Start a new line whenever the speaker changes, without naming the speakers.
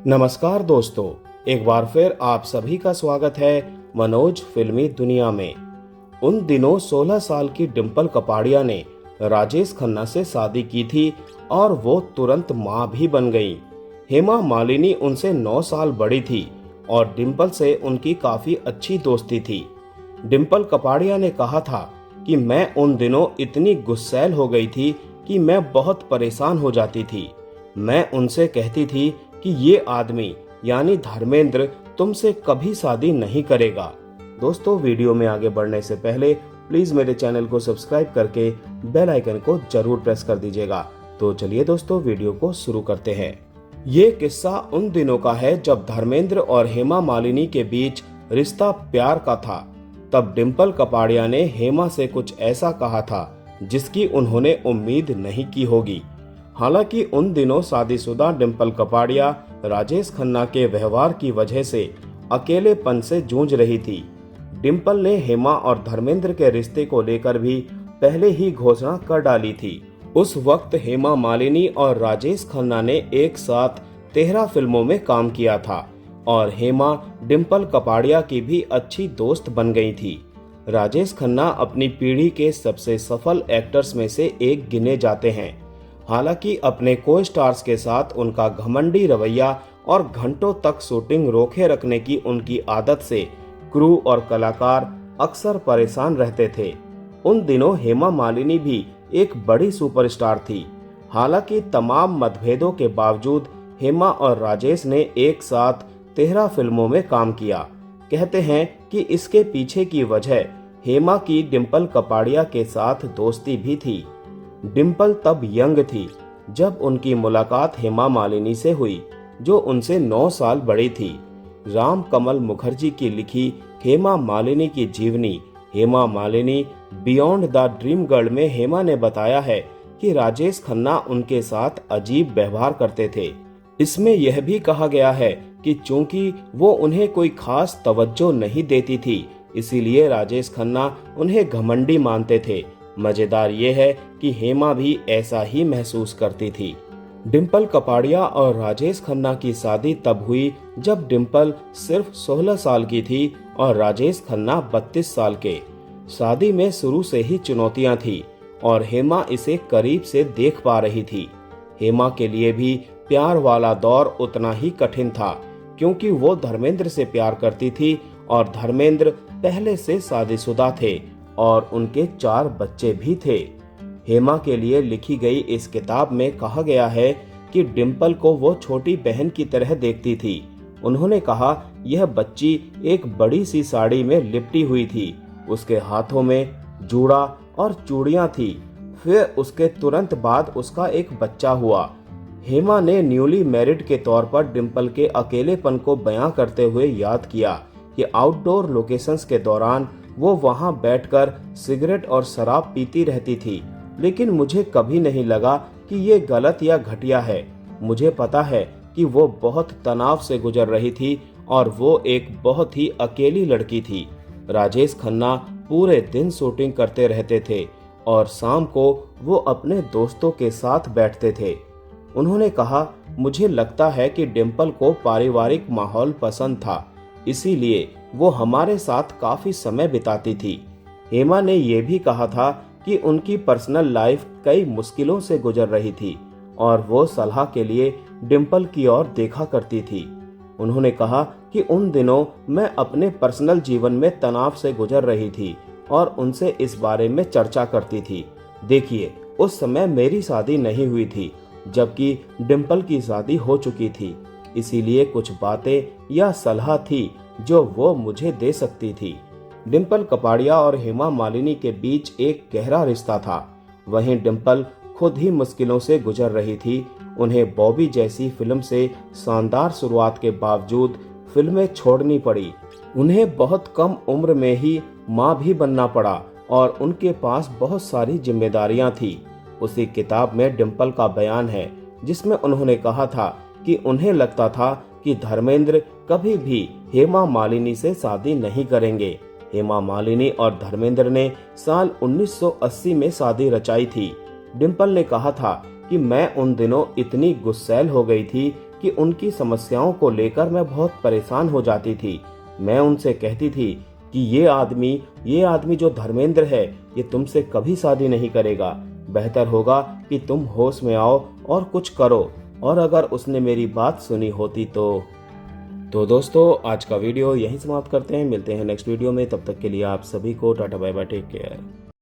नमस्कार दोस्तों, एक बार फिर आप सभी का स्वागत है मनोज फिल्मी दुनिया में। उन दिनों 16 साल की डिंपल कपाड़िया ने राजेश खन्ना से शादी की थी और वो तुरंत मां भी बन गई। हेमा मालिनी उनसे 9 साल बड़ी थी और डिंपल से उनकी काफी अच्छी दोस्ती थी। डिंपल कपाड़िया ने कहा था कि मैं उन दिनों इतनी गुस्सैल हो गई थी कि मैं बहुत परेशान हो जाती थी। मैं उनसे कहती थी कि ये आदमी यानी धर्मेंद्र तुमसे कभी शादी नहीं करेगा। दोस्तों, वीडियो में आगे बढ़ने से पहले प्लीज मेरे चैनल को सब्सक्राइब करके बेल आइकन को जरूर प्रेस कर दीजिएगा। तो चलिए दोस्तों, वीडियो को शुरू करते हैं। ये किस्सा उन दिनों का है जब धर्मेंद्र और हेमा मालिनी के बीच रिश्ता प्यार का था। तब डिंपल कपाड़िया ने हेमा से कुछ ऐसा कहा था जिसकी उन्होंने उम्मीद नहीं की होगी। हालांकि उन दिनों शादीशुदा डिंपल कपाड़िया राजेश खन्ना के व्यवहार की वजह से अकेलेपन से जूझ रही थी। डिंपल ने हेमा और धर्मेंद्र के रिश्ते को लेकर भी पहले ही घोषणा कर डाली थी। उस वक्त हेमा मालिनी और राजेश खन्ना ने एक साथ 13 फिल्मों में काम किया था और हेमा डिंपल कपाड़िया की भी अच्छी दोस्त बन गई थी। राजेश खन्ना अपनी पीढ़ी के सबसे सफल एक्टर्स में से एक गिने जाते हैं। हालांकि अपने को स्टार्स के साथ उनका घमंडी रवैया और घंटों तक शूटिंग रोके रखने की उनकी आदत से क्रू और कलाकार अक्सर परेशान रहते थे। उन दिनों हेमा मालिनी भी एक बड़ी सुपरस्टार थी। हालांकि तमाम मतभेदों के बावजूद हेमा और राजेश ने एक साथ 13 फिल्मों में काम किया। कहते हैं कि इसके पीछे की वजह हेमा की डिंपल कपाड़िया के साथ दोस्ती भी थी। डिंपल तब यंग थी जब उनकी मुलाकात हेमा मालिनी से हुई, जो उनसे 9 साल बड़ी थी। राम कमल मुखर्जी की लिखी हेमा मालिनी की जीवनी Hema Malini beyond the dream girl में हेमा ने बताया है कि राजेश खन्ना उनके साथ अजीब व्यवहार करते थे। इसमें यह भी कहा गया है कि चूंकि वो उन्हें कोई खास तवज्जो नहीं देती थी, इसीलिए राजेश खन्ना उन्हें घमंडी मानते थे। मजेदार ये है कि हेमा भी ऐसा ही महसूस करती थी। डिंपल कपाड़िया और राजेश खन्ना की शादी तब हुई जब डिंपल सिर्फ 16 साल की थी और राजेश खन्ना 32 साल के। शादी में शुरू से ही चुनौतियां थी और हेमा इसे करीब से देख पा रही थी। हेमा के लिए भी प्यार वाला दौर उतना ही कठिन था, क्योंकि वो धर्मेंद्र से प्यार करती थी और धर्मेंद्र पहले से शादीशुदा थे और उनके 4 बच्चे भी थे। हेमा के लिए लिखी गई इस किताब में कहा गया है कि डिंपल को वो छोटी बहन की तरह देखती थी। उन्होंने कहा, यह बच्ची एक बड़ी सी साड़ी में लिपटी हुई थी, उसके हाथों में जूड़ा और चूड़ियां थी। फिर उसके तुरंत बाद उसका एक बच्चा हुआ। हेमा ने न्यूली मैरिड के तौर पर डिंपल के अकेलेपन को बयां करते हुए याद किया कि आउटडोर लोकेशंस के दौरान वो वहां बैठकर सिगरेट और शराब पीती रहती थी, लेकिन मुझे कभी नहीं लगा कि ये गलत या घटिया है। मुझे पता है कि वो बहुत तनाव से गुजर रही थी और वो एक बहुत ही अकेली लड़की थी। राजेश खन्ना पूरे दिन शूटिंग करते रहते थे और शाम को वो अपने दोस्तों के साथ बैठते थे। उन्होंने कहा, मुझे लगता है कि डिंपल को पारिवारिक माहौल पसंद था, इसीलिए वो हमारे साथ काफी समय बिताती थी। हेमा ने यह भी कहा था कि उनकी पर्सनल लाइफ कई मुश्किलों से गुजर रही थी और वो सलाह के लिए डिंपल की ओर देखा करती थी। उन्होंने कहा कि उन दिनों मैं अपने पर्सनल जीवन में तनाव से गुजर रही थी और उनसे इस बारे में चर्चा करती थी। देखिए, उस समय मेरी शादी नहीं हुई थी, जबकि डिंपल की शादी हो चुकी थी, इसीलिए कुछ बातें या सलाह थी जो वो मुझे दे सकती थी। डिंपल कपाड़िया और हेमा मालिनी के बीच एक गहरा रिश्ता था। वहीं डिंपल खुद ही मुश्किलों से गुजर रही थी। उन्हें बॉबी जैसी फिल्म से शानदार शुरुआत के बावजूद फिल्में छोड़नी पड़ी। उन्हें बहुत कम उम्र में ही मां भी बनना पड़ा और उनके पास बहुत सारी जिम्मेदारियां थी। उसी किताब में डिंपल का बयान है जिसमें उन्होंने कहा था कि उन्हें लगता था कि धर्मेंद्र कभी भी हेमा मालिनी से शादी नहीं करेंगे। हेमा मालिनी और धर्मेंद्र ने साल 1980 में शादी रचाई थी। डिंपल ने कहा था कि मैं उन दिनों इतनी गुस्सैल हो गई थी कि उनकी समस्याओं को लेकर मैं बहुत परेशान हो जाती थी। मैं उनसे कहती थी कि ये आदमी जो धर्मेंद्र है, ये तुमसे कभी शादी नहीं करेगा। बेहतर होगा कि तुम होश में आओ और कुछ करो। और अगर उसने मेरी बात सुनी होती तो दोस्तों, आज का वीडियो यहीं समाप्त करते हैं। मिलते हैं नेक्स्ट वीडियो में। तब तक के लिए आप सभी को tata bye bye, take care.